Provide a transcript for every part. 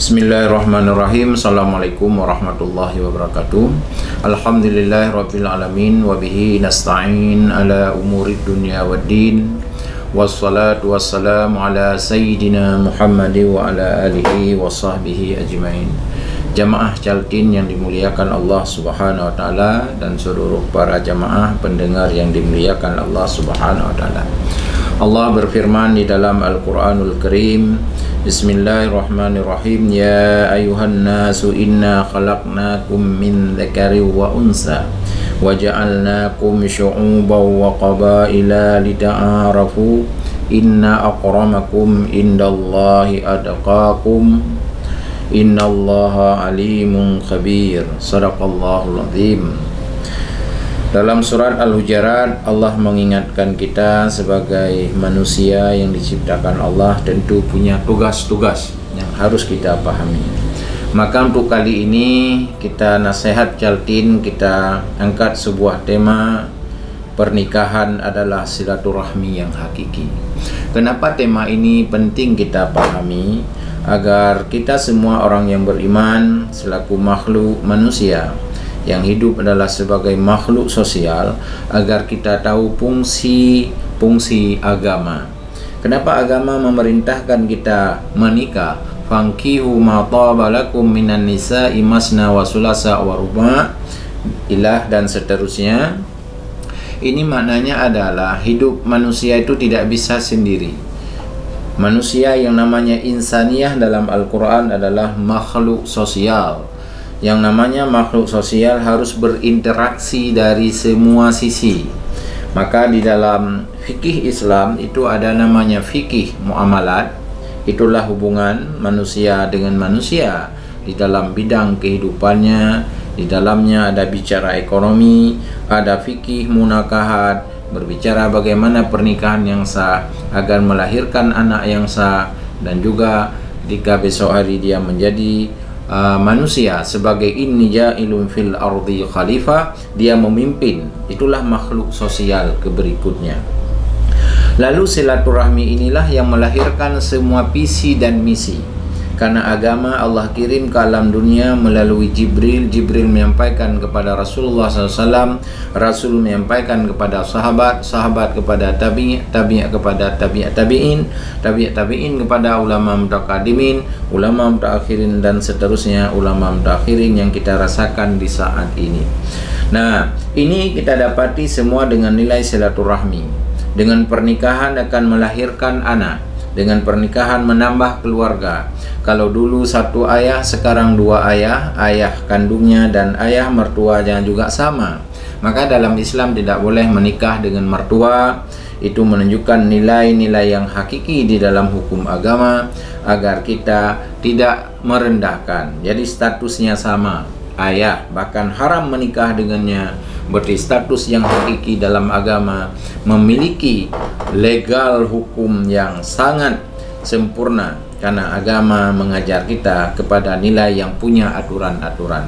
Bismillahirrahmanirrahim. Assalamualaikum warahmatullahi wabarakatuh. Alhamdulillahirabbil alamin wa bihi nasta'in ala umurid dunya waddin. Wassalatu wassalamu ala sayyidina Muhammad wa ala alihi wa sahbihi ajmain. Jamaah Caltin yang dimuliakan Allah Subhanahu wa taala dan seluruh para jamaah pendengar yang dimuliakan Allah Subhanahu wa taala. Allah berfirman di dalam Al-Qur'anul Karim, Bismillahirrahmanirrahim. Ya ayuhan nasu inna khalaqnakum min dzakari wa unsa wa ja'alnakum syu'uban wa qabaila lita'arafu inna akramakum indallahi atqakum innallaha alimun khabir. Shadaqallahul azim. Dalam surat Al-Hujurat, Allah mengingatkan kita sebagai manusia yang diciptakan Allah tentu punya tugas-tugas yang harus kita pahami. Maka untuk kali ini kita nasihat Caltin, kita angkat sebuah tema, pernikahan adalah silaturahmi yang hakiki. Kenapa tema ini penting kita pahami? Agar kita semua orang yang beriman selaku makhluk manusia yang hidup adalah sebagai makhluk sosial, agar kita tahu fungsi agama. Kenapa agama memerintahkan kita menikah? Fankihu ma taba lakum minan nisa'i masna wa sulasa wa ruba' ilah dan seterusnya. Ini maknanya adalah hidup manusia itu tidak bisa sendiri. Manusia yang namanya insaniyah dalam Al-Quran adalah makhluk sosial. Yang namanya makhluk sosial harus berinteraksi dari semua sisi. Maka di dalam fikih Islam itu ada namanya fikih muamalat. Itulah hubungan manusia dengan manusia di dalam bidang kehidupannya. Di dalamnya ada bicara ekonomi, ada fikih munakahat, berbicara bagaimana pernikahan yang sah agar melahirkan anak yang sah, dan juga jika besok hari dia menjadi manusia sebagai inni ja'ilun fil ardi khalifah, dia memimpin. Itulah makhluk sosial berikutnya. Lalu silaturahmi inilah yang melahirkan semua visi dan misi. Karena agama Allah kirim ke alam dunia melalui Jibril. Jibril menyampaikan kepada Rasulullah SAW, Rasul menyampaikan kepada sahabat, sahabat kepada tabi'in, kepada tabi'in kepada ulama mutaqaddimin, ulama mutaakhirin, dan seterusnya ulama mutakhirin yang kita rasakan di saat ini. Nah, ini kita dapati semua dengan nilai silaturahmi. Dengan pernikahan akan melahirkan anak. Dengan pernikahan menambah keluarga. Kalau dulu satu ayah, sekarang dua ayah, ayah kandungnya dan ayah mertuanya juga sama. Maka dalam Islam tidak boleh menikah dengan mertua. Itu menunjukkan nilai-nilai yang hakiki di dalam hukum agama, agar kita tidak merendahkan. Jadi statusnya sama, ayah, bahkan haram menikah dengannya. Berarti status yang hakiki dalam agama, memiliki legal hukum yang sangat sempurna, karena agama mengajar kita kepada nilai yang punya aturan-aturan.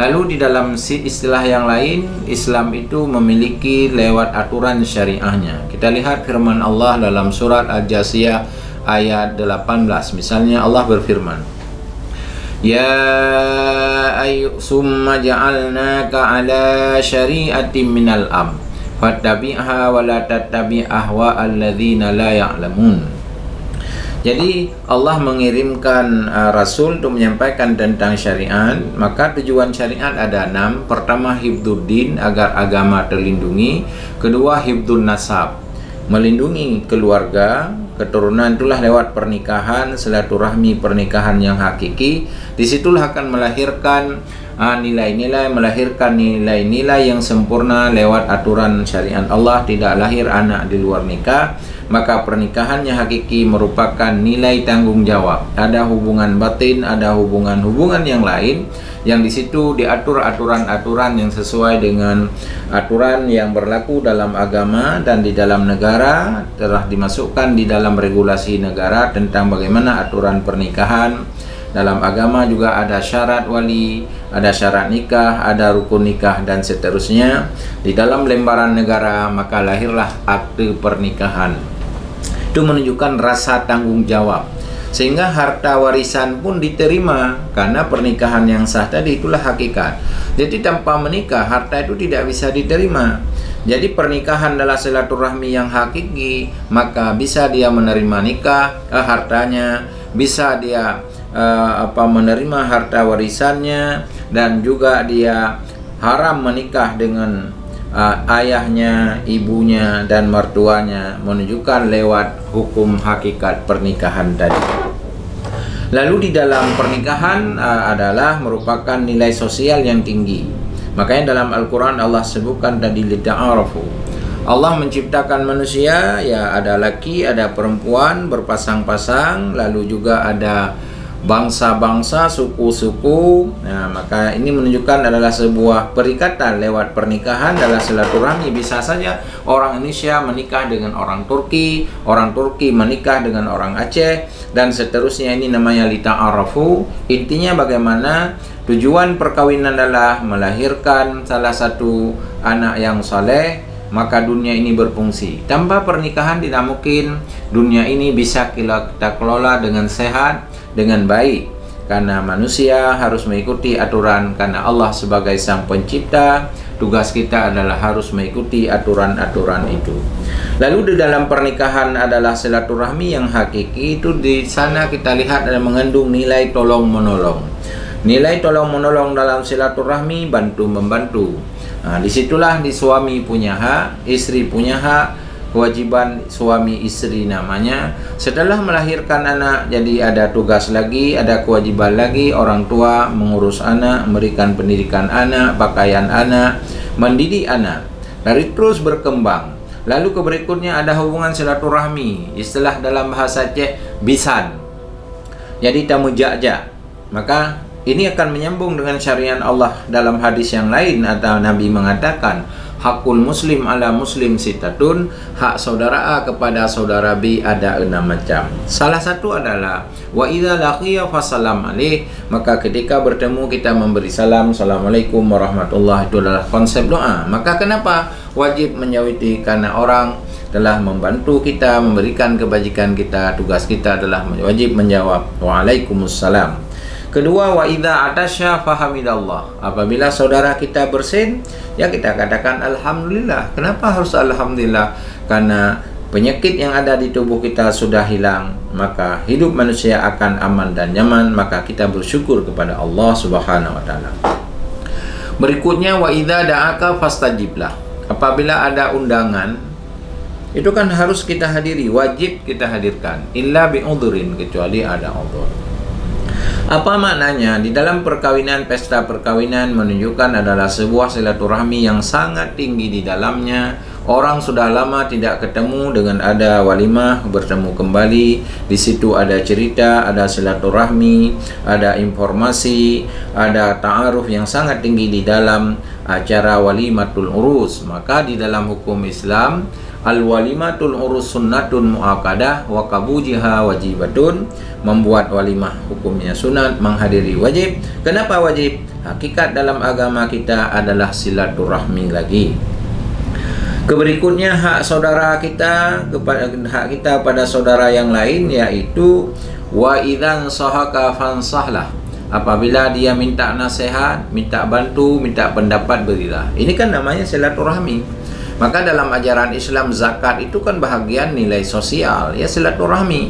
Lalu di dalam istilah yang lain, Islam itu memiliki lewat aturan syariahnya. Kita lihat firman Allah dalam surat Al-Jasiyah ayat 18. Misalnya Allah berfirman, Ya summa ja'alnaka ala syari'atin minal fattabi'ha wa la tattabi' ahwa'al ladzina la ya'lamun. Jadi Allah mengirimkan Rasul untuk menyampaikan tentang syariat. Maka tujuan syariat ada 6. Pertama, hifdzuddin, agar agama terlindungi. Kedua, hifdzun nasab, melindungi keluarga, keturunan. Itulah lewat pernikahan, silaturahmi pernikahan yang hakiki. Disitulah akan melahirkan nilai-nilai, melahirkan nilai-nilai yang sempurna lewat aturan syariat Allah. Tidak lahir anak di luar nikah. Maka pernikahannya hakiki merupakan nilai tanggung jawab. Ada hubungan batin, ada hubungan-hubungan yang lain, yang di situ diatur aturan-aturan yang sesuai dengan aturan yang berlaku dalam agama dan di dalam negara. Telah dimasukkan di dalam regulasi negara tentang bagaimana aturan pernikahan. Dalam agama juga ada syarat wali, ada syarat nikah, ada rukun nikah, dan seterusnya. Di dalam lembaran negara maka lahirlah akte pernikahan. Itu menunjukkan rasa tanggung jawab. sehingga harta warisan pun diterima, karena pernikahan yang sah tadi itulah hakikat. Jadi tanpa menikah harta itu tidak bisa diterima. Jadi pernikahan adalah silaturahmi yang hakiki, maka bisa dia menerima nikah, hartanya, bisa dia menerima harta warisannya, dan juga dia haram menikah dengan ayahnya, ibunya, dan mertuanya, menunjukkan lewat hukum hakikat pernikahan tadi. Lalu di dalam pernikahan adalah merupakan nilai sosial yang tinggi. Makanya dalam Al-Quran Allah sebutkan tadi lita'arafu. Allah menciptakan manusia, ya ada laki, ada perempuan berpasang-pasang, lalu juga ada bangsa-bangsa, suku-suku. Nah, maka ini menunjukkan adalah sebuah perikatan lewat pernikahan adalah silaturahmi. Bisa saja orang Indonesia menikah dengan orang Turki menikah dengan orang Aceh, dan seterusnya. Ini namanya lita'arafu. Intinya bagaimana tujuan perkawinan adalah melahirkan salah satu anak yang saleh, maka dunia ini berfungsi. Tanpa pernikahan tidak mungkin dunia ini bisa kita kelola dengan sehat, dengan baik, karena manusia harus mengikuti aturan, karena Allah sebagai sang pencipta, tugas kita adalah harus mengikuti aturan-aturan itu. Lalu di dalam pernikahan adalah silaturahmi yang hakiki. Itu di sana kita lihat ada mengandung nilai tolong menolong. Nilai tolong menolong dalam silaturahmi, bantu membantu. Nah, disitulah suami punya hak, istri punya hak. Kewajiban suami istri namanya. Setelah melahirkan anak, jadi ada tugas lagi, ada kewajiban lagi. Orang tua mengurus anak, memberikan pendidikan anak, pakaian anak, mendidik anak, dari terus berkembang. Lalu ke berikutnya ada hubungan silaturahmi, istilah dalam bahasa Aceh bisan, jadi tamu ja'ja. Maka ini akan menyambung dengan syariat Allah dalam hadis yang lain, atau Nabi mengatakan hakul muslim ala muslim sitatun, hak saudara A kepada saudara B ada 6 macam. Salah satu adalah wa idza laqiya fasallam alaih, maka ketika bertemu kita memberi salam, assalamualaikum warahmatullahi. Itu adalah konsep doa. Maka kenapa wajib menjawiti? Karena orang telah membantu kita, memberikan kebajikan kita, tugas kita adalah wajib menjawab waalaikumsalam. Kedua, wa idza atasya fahamidallah. Apabila saudara kita bersin, ya kita katakan alhamdulillah. Kenapa harus alhamdulillah? Karena penyakit yang ada di tubuh kita sudah hilang, maka hidup manusia akan aman dan nyaman, maka kita bersyukur kepada Allah Subhanahu wa taala. Berikutnya, wa idza da'aka fastajiblah. Apabila ada undangan, itu kan harus kita hadiri, wajib kita hadirkan, illa bi'udhurin, kecuali ada udhur. Apa maknanya? Di dalam perkawinan, pesta perkawinan menunjukkan adalah sebuah silaturahmi yang sangat tinggi di dalamnya. Orang sudah lama tidak ketemu, dengan ada walimah bertemu kembali. Di situ ada cerita, ada silaturahmi, ada informasi, ada ta'aruf yang sangat tinggi di dalam acara walimatul urus. Maka di dalam hukum Islam, al-walimatul urus sunnatun mu'akadah wa kabujiha wajibatun. Membuat walimah hukumnya sunat, menghadiri wajib. Kenapa wajib? Hakikat dalam agama kita adalah silaturahmi lagi. Keberikutnya hak saudara kita kepada hak kita pada saudara yang lain, yaitu wa idzan sahaka fansahlah. Apabila dia minta nasihat, minta bantu, minta pendapat, berilah. Ini kan namanya silaturahmi. Maka dalam ajaran Islam, zakat itu kan bahagian nilai sosial, ya silaturahmi,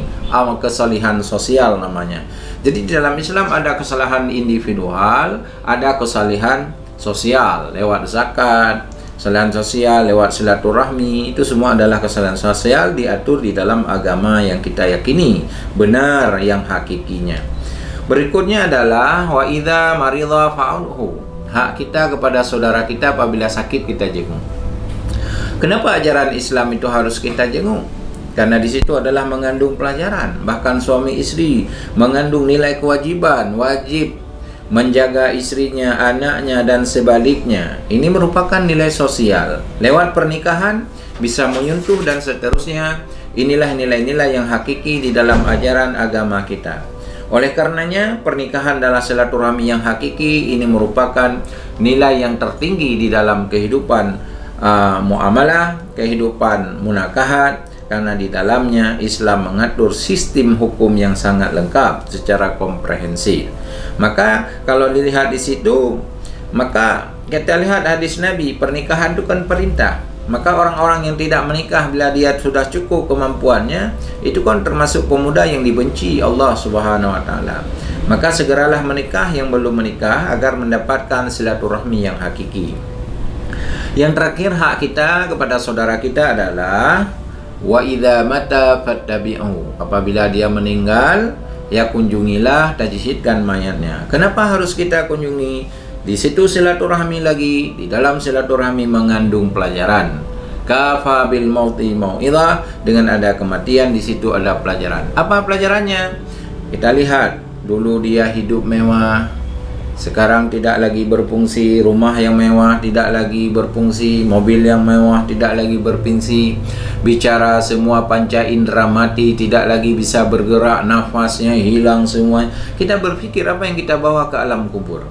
kesalihan sosial namanya. Jadi di dalam Islam ada kesalahan individual, ada kesalihan sosial lewat zakat, kesalahan sosial lewat silaturahmi. Itu semua adalah kesalahan sosial, diatur di dalam agama yang kita yakini benar, yang hakikinya. Berikutnya adalah wa idza maridha fa'udhu. Hak kita kepada saudara kita apabila sakit kita jenguk. Kenapa ajaran Islam itu harus kita jenguk? Karena di situ adalah mengandung pelajaran. Bahkan suami istri mengandung nilai kewajiban, wajib menjaga istrinya, anaknya, dan sebaliknya. Ini merupakan nilai sosial. Lewat pernikahan bisa menyentuh dan seterusnya. Inilah nilai-nilai yang hakiki di dalam ajaran agama kita. Oleh karenanya, pernikahan adalah silaturahmi yang hakiki. Ini merupakan nilai yang tertinggi di dalam kehidupan muamalah, kehidupan munakahat, karena di dalamnya Islam mengatur sistem hukum yang sangat lengkap secara komprehensif. Maka kalau dilihat di situ, maka kita lihat hadis Nabi, pernikahan itu kan perintah. Maka orang-orang yang tidak menikah bila dia sudah cukup kemampuannya, itu kan termasuk pemuda yang dibenci Allah Subhanahu wa taala. Maka segeralah menikah yang belum menikah agar mendapatkan silaturahmi yang hakiki. Yang terakhir, hak kita kepada saudara kita adalah wa idza mata fattabi'u. Apabila dia meninggal, ya kunjungilah, tajhidkan mayatnya. Kenapa harus kita kunjungi? Di situ silaturahmi lagi, di dalam silaturahmi mengandung pelajaran. Kafa bil mauti mau'izah, dengan ada kematian di situ ada pelajaran. Apa pelajarannya? Kita lihat, dulu dia hidup mewah, sekarang tidak lagi berfungsi, rumah yang mewah tidak lagi berfungsi, mobil yang mewah tidak lagi berfungsi, bicara semua panca indera mati, tidak lagi bisa bergerak, nafasnya hilang semua. Kita berpikir apa yang kita bawa ke alam kubur?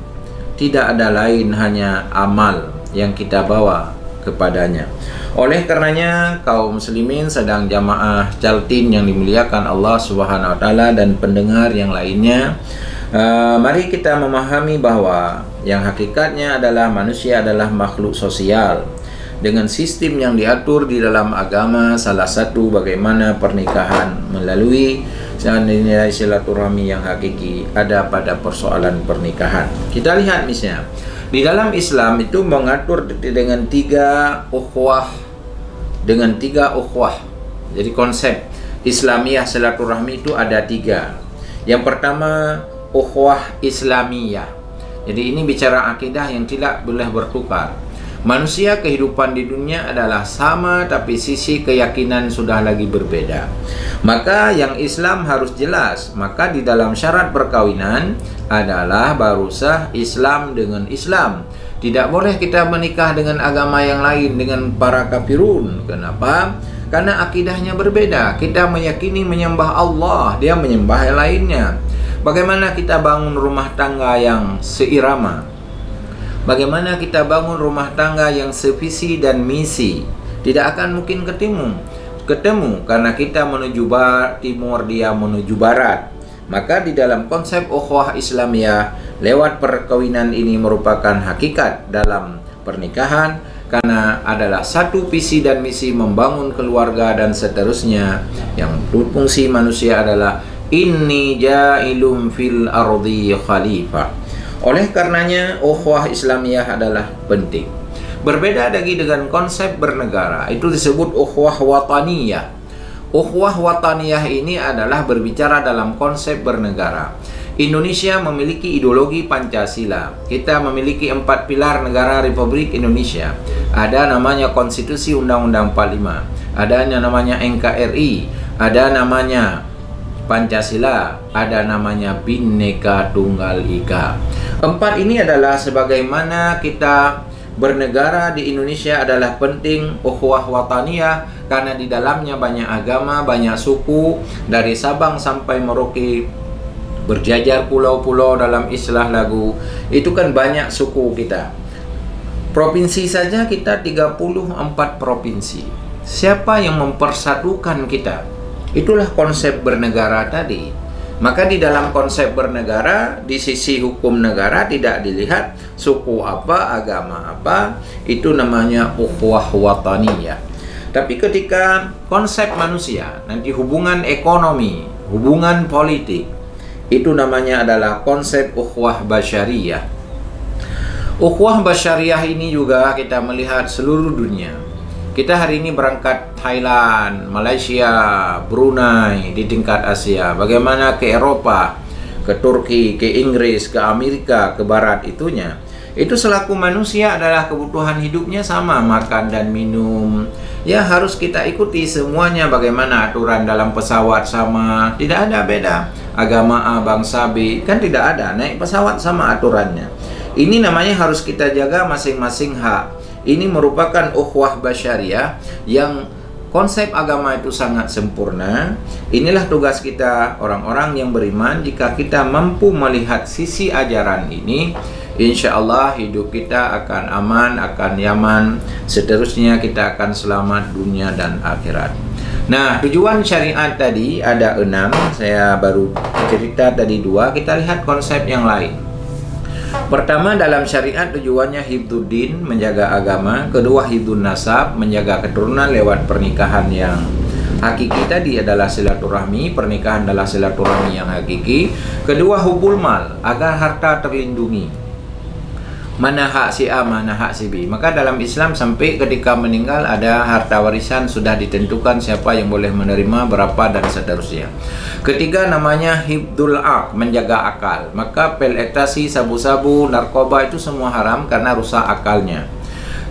Tidak ada lain, hanya amal yang kita bawa kepadanya. Oleh karenanya, kaum muslimin sedang jamaah Jaltin yang dimuliakan Allah Subhanahu wa taala dan pendengar yang lainnya, mari kita memahami bahwa yang hakikatnya adalah manusia adalah makhluk sosial dengan sistem yang diatur di dalam agama. Salah satu bagaimana pernikahan melalui nilai silaturahmi yang hakiki ada pada persoalan pernikahan. Kita lihat misalnya di dalam Islam itu mengatur dengan tiga ukhuwah. Jadi konsep Islamiyah silaturahmi itu ada tiga. Yang pertama, ukhuwah Islamiyah. Jadi ini bicara akidah yang tidak boleh bertukar. Manusia kehidupan di dunia adalah sama, tapi sisi keyakinan sudah lagi berbeda. Maka yang Islam harus jelas. Maka di dalam syarat perkawinan adalah baru sah Islam dengan Islam. Tidak boleh kita menikah dengan agama yang lain, dengan para kafirun. Kenapa? Karena akidahnya berbeda. Kita meyakini menyembah Allah, dia menyembah yang lainnya. Bagaimana kita bangun rumah tangga yang seirama? Bagaimana kita bangun rumah tangga yang sevisi dan misi? Tidak akan mungkin ketemu karena kita menuju timur, dia menuju barat. Maka di dalam konsep ukhuwah Islamiyah lewat perkawinan ini merupakan hakikat dalam pernikahan, karena adalah satu visi dan misi membangun keluarga dan seterusnya. Yang fungsi manusia adalah inni ja'ilum fil ardi khalifah. Oleh karenanya ukhuwah Islamiyah adalah penting. Berbeda lagi dengan konsep bernegara, itu disebut ukhuwah wataniyah. Ukhuwah wataniyah ini adalah berbicara dalam konsep bernegara. Indonesia memiliki ideologi Pancasila. Kita memiliki 4 pilar negara Republik Indonesia. Ada namanya Konstitusi Undang-Undang 45, ada namanya NKRI, ada namanya Pancasila, ada namanya Bhinneka Tunggal Ika. 4 ini adalah sebagaimana kita bernegara di Indonesia adalah penting ukhuwah wataniyah, karena di dalamnya banyak agama, banyak suku, dari Sabang sampai Merauke, berjajar pulau-pulau dalam istilah lagu. Itu kan banyak suku kita. Provinsi saja kita 34 provinsi. Siapa yang mempersatukan kita? Itulah konsep bernegara tadi. Maka di dalam konsep bernegara, di sisi hukum negara tidak dilihat suku apa, agama apa, itu namanya ukhuwah wataniyah. Tapi ketika konsep manusia, nanti hubungan ekonomi, hubungan politik, itu namanya adalah konsep ukhuwah basyariyah. Ukhuwah basyariyah ini juga kita melihat seluruh dunia. Kita hari ini berangkat Thailand, Malaysia, Brunei di tingkat Asia. Bagaimana ke Eropa, ke Turki, ke Inggris, ke Amerika, ke Barat itunya. Itu selaku manusia adalah kebutuhan hidupnya sama, makan dan minum. Ya harus kita ikuti semuanya, bagaimana aturan dalam pesawat sama. Tidak ada beda. Agama A, bangsa B, kan tidak ada. Naik pesawat sama aturannya. Ini namanya harus kita jaga masing-masing hak. Ini merupakan ukhuwah basyariyah yang konsep agama itu sangat sempurna. Inilah tugas kita orang-orang yang beriman. Jika kita mampu melihat sisi ajaran ini, insya Allah hidup kita akan aman, akan nyaman. Seterusnya kita akan selamat dunia dan akhirat. Nah, tujuan syariat tadi ada 6. Saya baru cerita tadi 2. Kita lihat konsep yang lain. Pertama, dalam syariat tujuannya hifdzuddin, menjaga agama. Kedua, hifdzun nasab, menjaga keturunan lewat pernikahan yang hakiki tadi adalah silaturahmi. Pernikahan adalah silaturahmi yang hakiki. Kedua, hubul mal, agar harta terlindungi. Mana hak si A, mana hak si B. Maka dalam Islam sampai ketika meninggal ada harta warisan sudah ditentukan siapa yang boleh menerima, berapa, dan seterusnya. Ketiga, namanya hifdzul aql, menjaga akal. Maka pil ekstasi, sabu-sabu, narkoba itu semua haram karena rusak akalnya.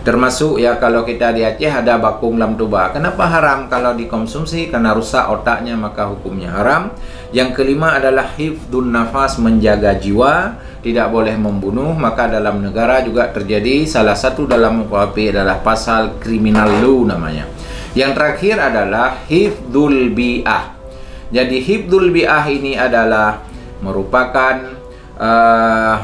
Termasuk ya kalau kita di Aceh ada bakung lam tuba. Kenapa haram? Kalau dikonsumsi karena rusak otaknya maka hukumnya haram. Yang kelima adalah hifdzun nafas, menjaga jiwa, tidak boleh membunuh. Maka dalam negara juga terjadi salah satu dalam KUHP adalah pasal kriminal law namanya. Yang terakhir adalah hifdzul bi'ah. Jadi hifdzul bi'ah ini adalah merupakan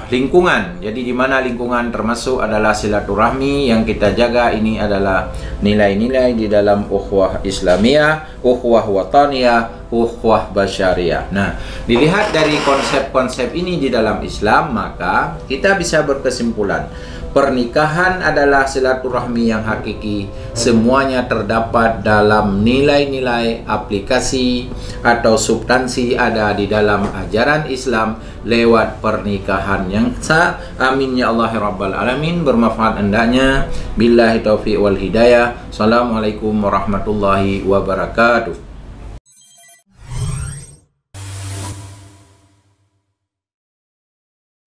lingkungan. Jadi di mana lingkungan termasuk adalah silaturahmi yang kita jaga. Ini adalah nilai-nilai di dalam ukhuwah Islamiyah, ukhuwah wataniyah, ukhuwah basyariyah. Nah, dilihat dari konsep-konsep ini di dalam Islam, maka kita bisa berkesimpulan pernikahan adalah silaturahmi yang hakiki. Semuanya terdapat dalam nilai-nilai, aplikasi atau substansi ada di dalam ajaran Islam lewat pernikahan yang sah. Amin ya Allah rabbal alamin. Bermanfaat hendaknya. Billahi taufiq wal hidayah. Assalamualaikum warahmatullahi wabarakatuh.